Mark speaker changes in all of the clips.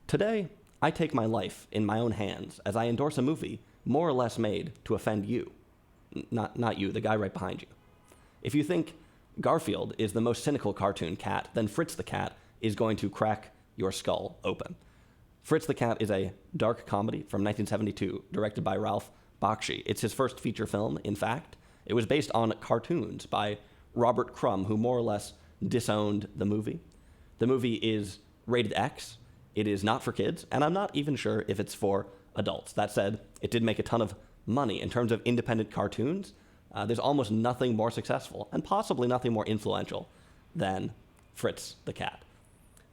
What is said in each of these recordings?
Speaker 1: Today, I take my life in my own hands as I endorse a movie more or less made to offend you. Not you, the guy right behind you. If you think Garfield is the most cynical cartoon cat, then Fritz the Cat is going to crack your skull open. Fritz the Cat is a dark comedy from 1972, directed by Ralph Bakshi. It's his first feature film, in fact. It was based on cartoons by Robert Crumb, who more or less disowned the movie. The movie is rated X. It is not for kids, and I'm not even sure if it's for adults. That said, it did make a ton of money. In terms of independent cartoons, there's almost nothing more successful, and possibly nothing more influential than Fritz the Cat.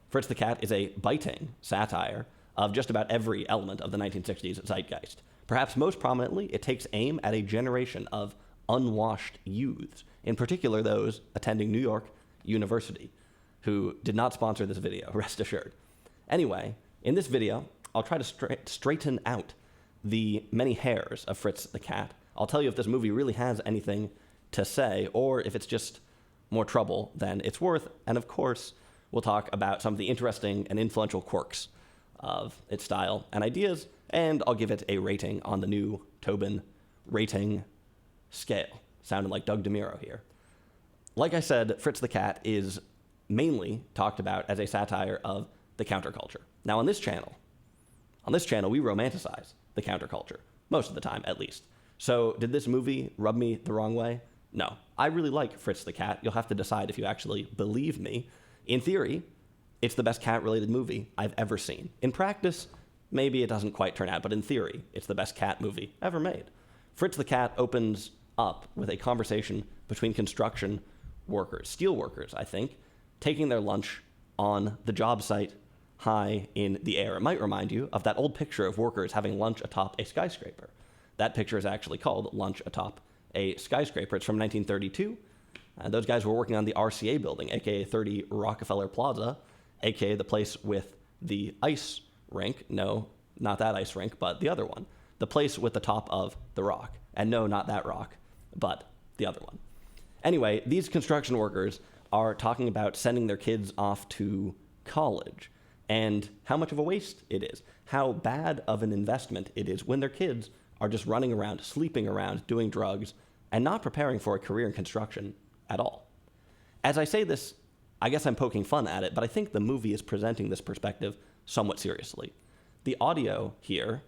Speaker 1: Fritz the Cat is a biting satire of just about every element of the 1960s zeitgeist. Perhaps most prominently, it takes aim at a generation of unwashed youths, in particular those attending New York University, who did not sponsor this video, rest assured. Anyway, in this video, I'll try to straighten out the many hairs of Fritz the Cat. I'll tell you if this movie really has anything to say, or if it's just more trouble than it's worth, and of course, we'll talk about some of the interesting and influential quirks of its style and ideas, and I'll give it a rating on the new Tobin rating scale. Sounding like Doug DeMuro here. Like I said, Fritz the Cat is mainly talked about as a satire of the counterculture. Now on this channel, we romanticize the counterculture, most of the time at least. So did this movie rub me the wrong way? No. I really like Fritz the Cat. You'll have to decide if you actually believe me. In theory, it's the best cat-related movie I've ever seen. In practice, maybe it doesn't quite turn out, but in theory, it's the best cat movie ever made. Fritz the Cat opens up with a conversation between construction workers, steel workers, I think, taking their lunch on the job site high in the air. It might remind you of that old picture of workers having lunch atop a skyscraper. That picture is actually called Lunch Atop a Skyscraper. It's from 1932. Those guys were working on the RCA building, aka 30 Rockefeller Plaza, aka the place with the ice rink. No, not that ice rink, but the other one. The place with the top of the rock. And no, not that rock, but the other one. Anyway, these construction workers are talking about sending their kids off to college and how much of a waste it is, how bad of an investment it is when their kids are just running around, sleeping around, doing drugs, and not preparing for a career in construction at all. As I say this, I guess I'm poking fun at it, but I think the movie is presenting this perspective somewhat seriously. The audio here,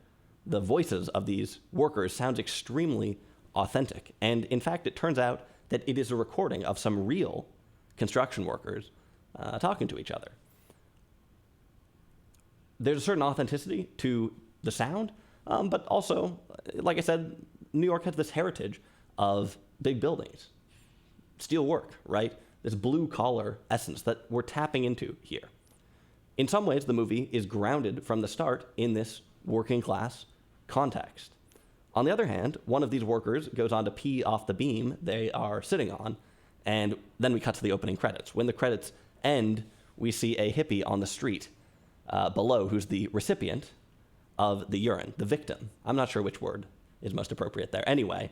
Speaker 1: the voices of these workers sounds extremely authentic, and in fact, it turns out that it is a recording of some real construction workers talking to each other. There's a certain authenticity to the sound, but also, like I said, New York has this heritage of big buildings, steel work, right? This blue-collar essence that we're tapping into here. In some ways, the movie is grounded from the start in this working-class context. On the other hand, one of these workers goes on to pee off the beam they are sitting on, and then we cut to the opening credits. When the credits end, we see a hippie on the street below who's the recipient of the urine, the victim. I'm not sure which word is most appropriate there. Anyway,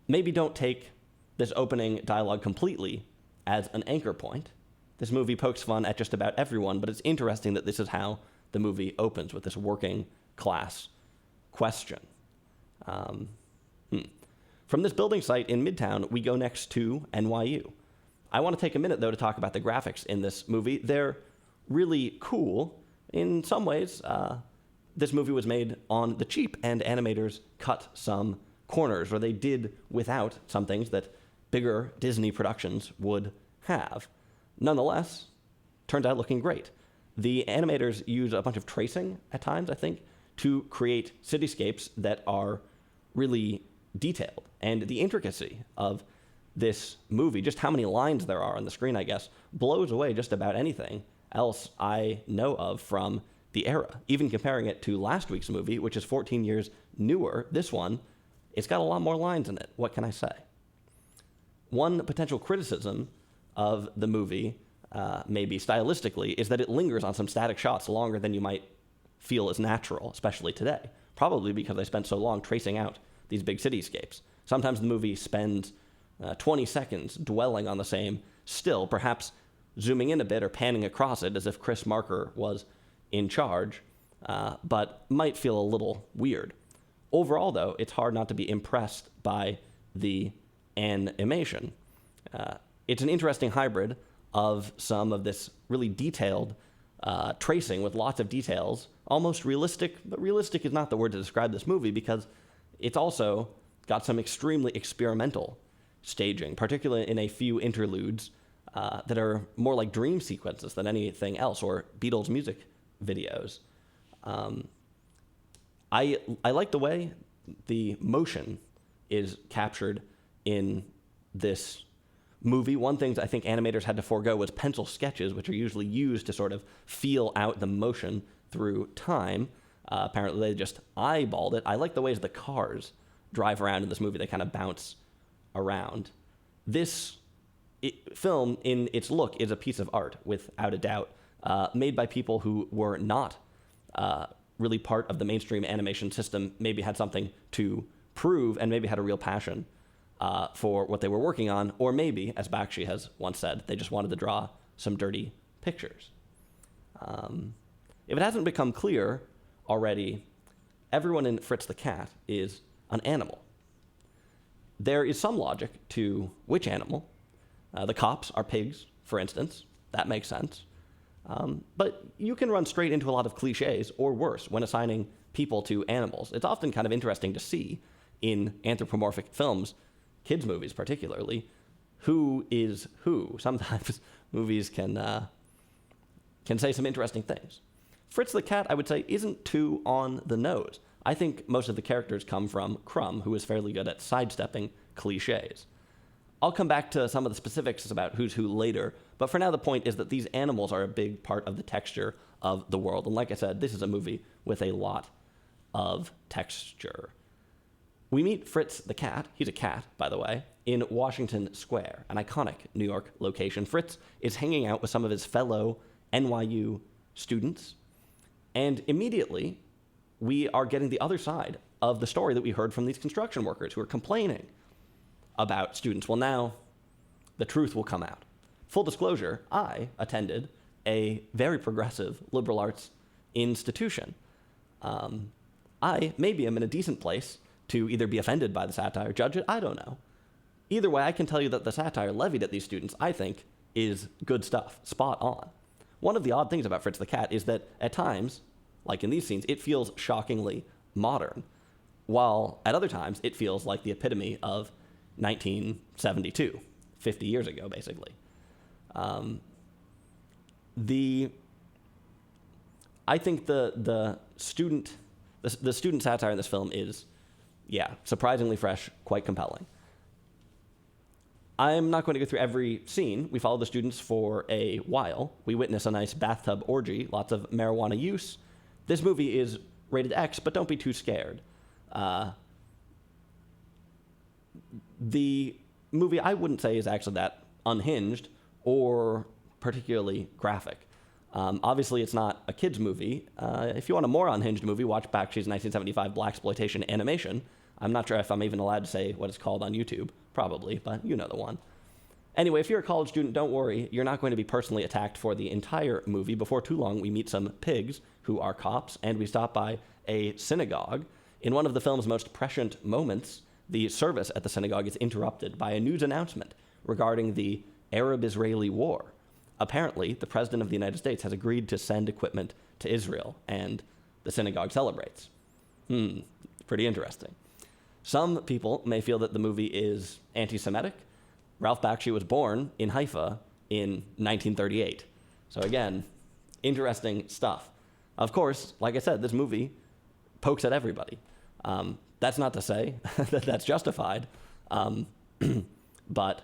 Speaker 1: maybe don't take this opening dialogue completely as an anchor point. This movie pokes fun at just about everyone, but it's interesting that this is how the movie opens, with this working class question. From this building site in Midtown, we go next to NYU. I want to take a minute, though, to talk about the graphics in this movie. They're really cool. In some ways, this movie was made on the cheap, and animators cut some corners, or they did without some things that bigger Disney productions would have. Nonetheless, turns out looking great. The animators use a bunch of tracing at times, I think, to create cityscapes that are really detailed. And the intricacy of this movie, just how many lines there are on the screen, I guess, blows away just about anything else I know of from the era. Even comparing it to last week's movie, which is 14 years newer, this one, it's got a lot more lines in it. What can I say? One potential criticism of the movie, maybe stylistically, is that it lingers on some static shots longer than you might feel is natural, especially today. Probably because I spent so long tracing out these big cityscapes. Sometimes the movie spends 20 seconds dwelling on the same still, perhaps zooming in a bit or panning across it as if Chris Marker was in charge. but might feel a little weird. Overall, though, it's hard not to be impressed by the animation. It's an interesting hybrid of some of this really detailed tracing with lots of details, almost realistic, but realistic is not the word to describe this movie because it's also got some extremely experimental staging, particularly in a few interludes that are more like dream sequences than anything else, or Beatles music videos. I like the way the motion is captured in this movie. One thing I think animators had to forego was pencil sketches, which are usually used to sort of feel out the motion through time. Apparently they just eyeballed it. I like the ways the cars drive around in this movie. They kind of bounce around. This film, in its look, is a piece of art, without a doubt, made by people who were not really part of the mainstream animation system, maybe had something to prove, and maybe had a real passion for what they were working on, or maybe, as Bakshi has once said, they just wanted to draw some dirty pictures. If it hasn't become clear already, everyone in Fritz the Cat is an animal. There is some logic to which animal. The cops are pigs, for instance. That makes sense. But you can run straight into a lot of cliches, or worse, when assigning people to animals. It's often kind of interesting to see in anthropomorphic films, kids' movies particularly, who is who. Sometimes movies can say some interesting things. Fritz the Cat, I would say, isn't too on the nose. I think most of the characters come from Crumb, who is fairly good at sidestepping cliches. I'll come back to some of the specifics about who's who later, but for now the point is that these animals are a big part of the texture of the world. And like I said, this is a movie with a lot of texture. We meet Fritz the Cat, he's a cat, by the way, in Washington Square, an iconic New York location. Fritz is hanging out with some of his fellow NYU students, and immediately we are getting the other side of the story that we heard from these construction workers who are complaining about students. Well, now the truth will come out. Full disclosure, I attended a very progressive liberal arts institution. I maybe am in a decent place to either be offended by the satire, judge it, I don't know. Either way, I can tell you that the satire levied at these students, I think, is good stuff, spot on. One of the odd things about Fritz the Cat is that at times, like in these scenes, it feels shockingly modern, while at other times it feels like the epitome of 1972, 50 years ago, basically. I think the student satire in this film is, surprisingly fresh, quite compelling. I'm not going to go through every scene. We follow the students for a while. We witness a nice bathtub orgy, lots of marijuana use. This movie is rated X, but don't be too scared. The movie, I wouldn't say, is actually that unhinged or particularly graphic. Obviously, it's not a kid's movie. If you want a more unhinged movie, watch Bakshi's 1975 blaxploitation animation. I'm not sure if I'm even allowed to say what it's called on YouTube. Probably, but you know the one. Anyway, if you're a college student, don't worry. You're not going to be personally attacked for the entire movie. Before too long, we meet some pigs who are cops, and we stop by a synagogue. In one of the film's most prescient moments, the service at the synagogue is interrupted by a news announcement regarding the Arab-Israeli war. Apparently, the President of the United States has agreed to send equipment to Israel, and the synagogue celebrates. Pretty interesting. Some people may feel that the movie is anti-Semitic. Ralph Bakshi was born in Haifa in 1938. So again, interesting stuff. Of course, like I said, this movie pokes at everybody. That's not to say that that's justified, but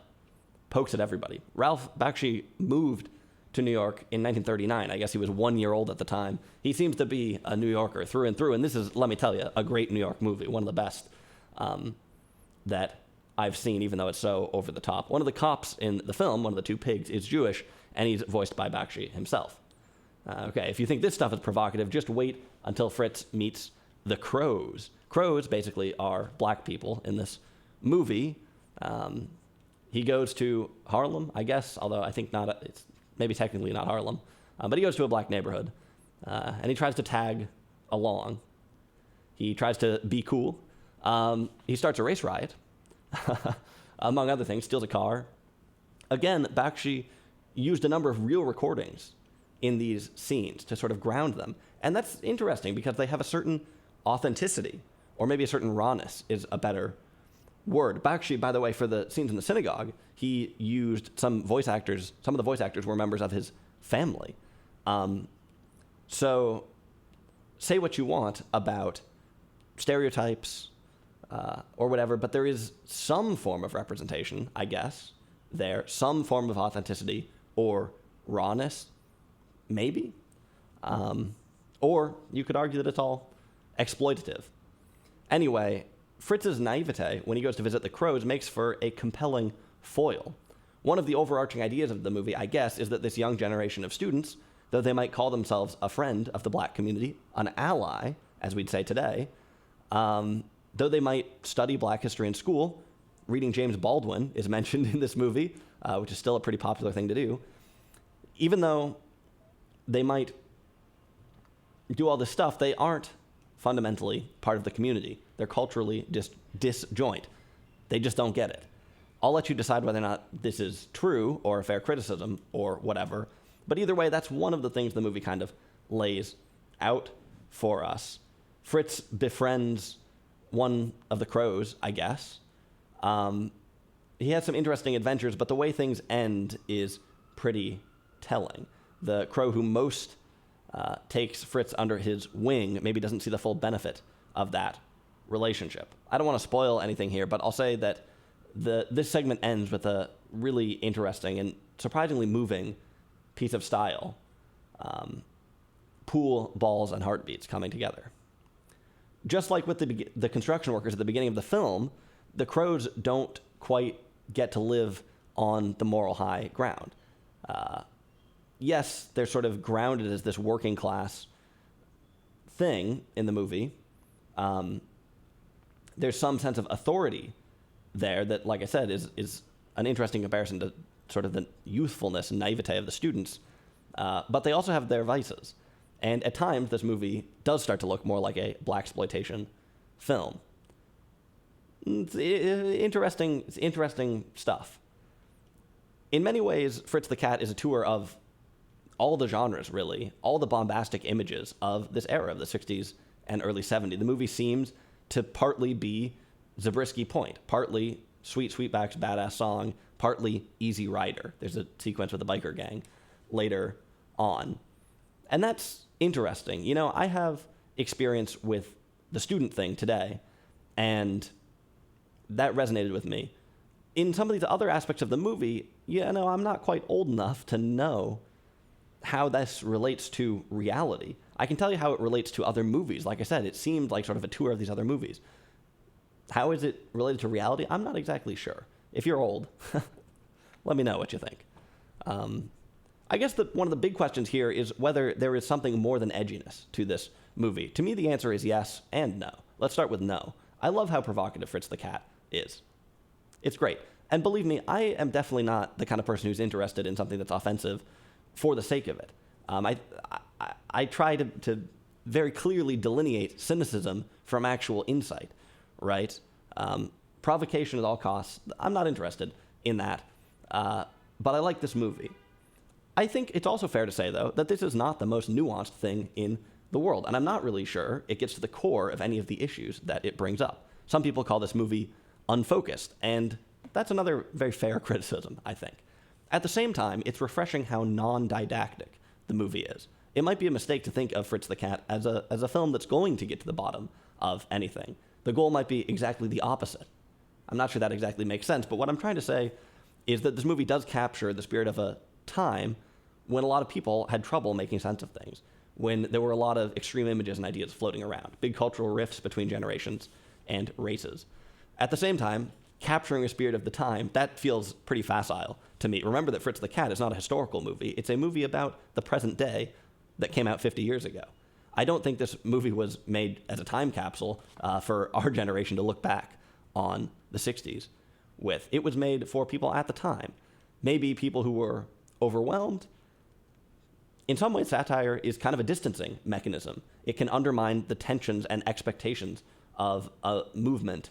Speaker 1: pokes at everybody. Ralph Bakshi moved to New York in 1939. I guess he was 1 year old at the time. He seems to be a New Yorker through and through, and this is, let me tell you, a great New York movie, one of the best that I've seen, even though it's so over the top. One of the cops in the film, one of the two pigs, is Jewish, and he's voiced by Bakshi himself. Okay, if you think this stuff is provocative, just wait until Fritz meets the Crows. Crows basically are black people in this movie. He goes to Harlem, I guess, although I think not. It's maybe technically not Harlem, but he goes to a black neighborhood, and he tries to tag along. He tries to be cool. He starts a race riot, among other things, steals a car. Again, Bakshi used a number of real recordings in these scenes to sort of ground them. And that's interesting because they have a certain authenticity, or maybe a certain rawness is a better word. Bakshi, by the way, for the scenes in the synagogue, he used some of the voice actors were members of his family. So say what you want about stereotypes or whatever, but there is some form of representation, I guess, there, some form of authenticity or rawness, maybe. Or you could argue that it's all exploitative. Anyway, Fritz's naivete, when he goes to visit the crows, makes for a compelling foil. One of the overarching ideas of the movie, I guess, is that this young generation of students, though they might call themselves a friend of the black community, an ally, as we'd say today, though they might study black history in school, reading James Baldwin is mentioned in this movie, which is still a pretty popular thing to do, even though they might do all this stuff, they aren't fundamentally part of the community. They're culturally disjoint. They just don't get it. I'll let you decide whether or not this is true or a fair criticism or whatever. But either way, that's one of the things the movie kind of lays out for us. Fritz befriends one of the crows, I guess. He has some interesting adventures, but the way things end is pretty telling. The crow who most takes Fritz under his wing maybe doesn't see the full benefit of that relationship. I don't want to spoil anything here, but I'll say that this segment ends with a really interesting and surprisingly moving piece of style. Pool, balls, and heartbeats coming together. Just like with the construction workers at the beginning of the film, the crows don't quite get to live on the moral high ground. Yes, they're sort of grounded as this working class thing in the movie. There's some sense of authority there that, like I said, is an interesting comparison to sort of the youthfulness and naivete of the students. But they also have their vices. And at times, this movie does start to look more like a blaxploitation film. It's interesting stuff. In many ways, Fritz the Cat is a tour of all the genres, really, all the bombastic images of this era of the 60s and early 70s. The movie seems to partly be Zabriskie Point, partly Sweet Sweetback's Badass Song, partly Easy Rider. There's a sequence with the biker gang later on. And that's interesting. You know, I have experience with the student thing today, and that resonated with me. In some of these other aspects of the movie, I'm not quite old enough to know how this relates to reality. I can tell you how it relates to other movies. Like I said, it seemed like sort of a tour of these other movies. How is it related to reality? I'm not exactly sure. If you're old, let me know what you think. I guess one of the big questions here is whether there is something more than edginess to this movie. To me, the answer is yes and no. Let's start with no. I love how provocative Fritz the Cat is. It's great. And believe me, I am definitely not the kind of person who's interested in something that's offensive for the sake of it. I try to very clearly delineate cynicism from actual insight, right? Provocation at all costs. I'm not interested in that. But I like this movie. I think it's also fair to say, though, that this is not the most nuanced thing in the world. And I'm not really sure it gets to the core of any of the issues that it brings up. Some people call this movie unfocused, and that's another very fair criticism, I think. At the same time, it's refreshing how non-didactic the movie is. It might be a mistake to think of Fritz the Cat as a film that's going to get to the bottom of anything. The goal might be exactly the opposite. I'm not sure that exactly makes sense, but what I'm trying to say is that this movie does capture the spirit of a time when a lot of people had trouble making sense of things, when there were a lot of extreme images and ideas floating around, big cultural rifts between generations and races. At the same time, capturing the spirit of the time, that feels pretty facile to me. Remember that Fritz the Cat is not a historical movie. It's a movie about the present day that came out 50 years ago. I don't think this movie was made as a time capsule for our generation to look back on the 60s with. It was made for people at the time. Maybe people who were overwhelmed. in some ways, satire is kind of a distancing mechanism. It can undermine the tensions and expectations of a movement.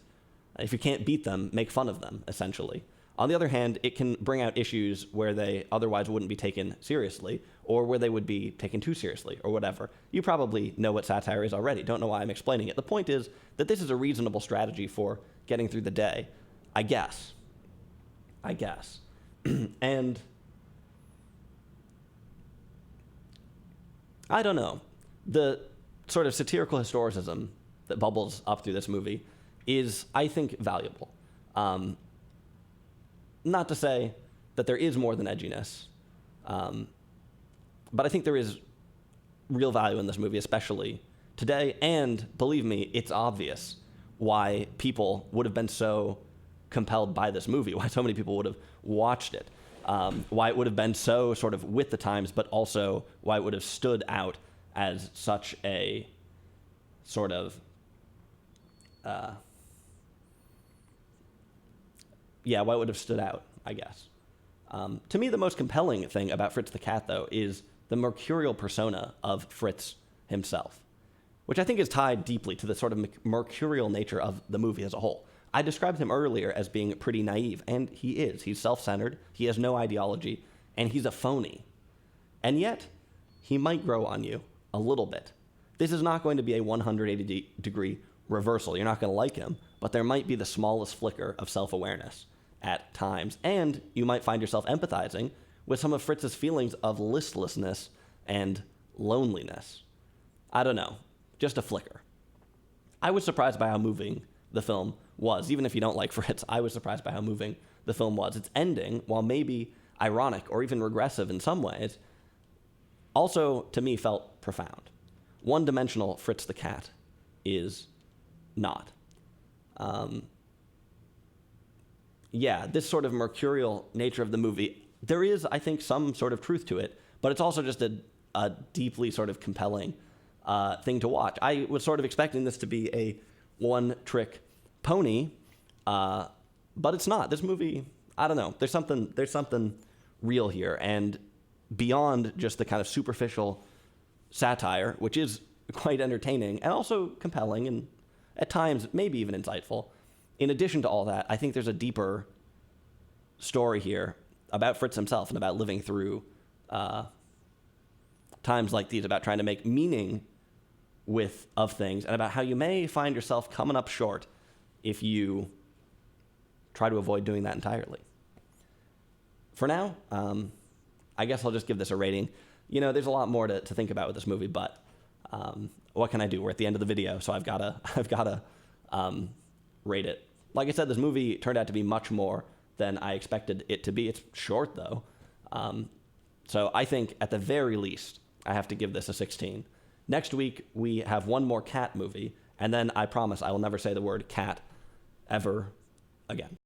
Speaker 1: If you can't beat them, make fun of them, essentially. On the other hand, it can bring out issues where they otherwise wouldn't be taken seriously, or where they would be taken too seriously, or whatever. You probably know what satire is already. Don't know why I'm explaining it. The point is that this is a reasonable strategy for getting through the day, I guess. And I don't know. The sort of satirical historicism that bubbles up through this movie is, I think, valuable. Not to say that there is more than edginess, but I think there is real value in this movie, especially today. And believe me, it's obvious why people would have been so compelled by this movie, why so many people would have watched it, why it would have been so sort of with the times, but also why it would have stood out as such a sort of why it would have stood out, I guess. To me, the most compelling thing about Fritz the Cat, though, is the mercurial persona of Fritz himself, which I think is tied deeply to the sort of mercurial nature of the movie as a whole. I described him earlier as being pretty naive, and he is. He's self-centered, he has no ideology, and he's a phony. And yet, he might grow on you a little bit. This is not going to be a 180-degree reversal. You're not going to like him, but there might be the smallest flicker of self-awareness at times, and you might find yourself empathizing with some of Fritz's feelings of listlessness and loneliness. I don't know, just a flicker. I was surprised by how moving the film was. Even if you don't like Fritz, I was surprised by how moving the film was. Its ending, while maybe ironic or even regressive in some ways, also to me felt profound. One-dimensional Fritz the Cat is not. This sort of mercurial nature of the movie, there is, I think, some sort of truth to it, but it's also just a deeply sort of compelling thing to watch. I was sort of expecting this to be a one-trick pony, but it's not. This movie, I don't know. There's something real here, and beyond just the kind of superficial satire, which is quite entertaining and also compelling and at times maybe even insightful. In addition to all that, I think there's a deeper story here about Fritz himself and about living through times like these, about trying to make meaning of things, and about how you may find yourself coming up short if you try to avoid doing that entirely. For now, I guess I'll just give this a rating. You know, there's a lot more to think about with this movie, but what can I do? We're at the end of the video, so I've gotta rate it. Like I said, this movie turned out to be much more than I expected it to be. It's short, though. So I think, at the very least, I have to give this a 16. Next week, we have one more cat movie, and then I promise I will never say the word cat ever again.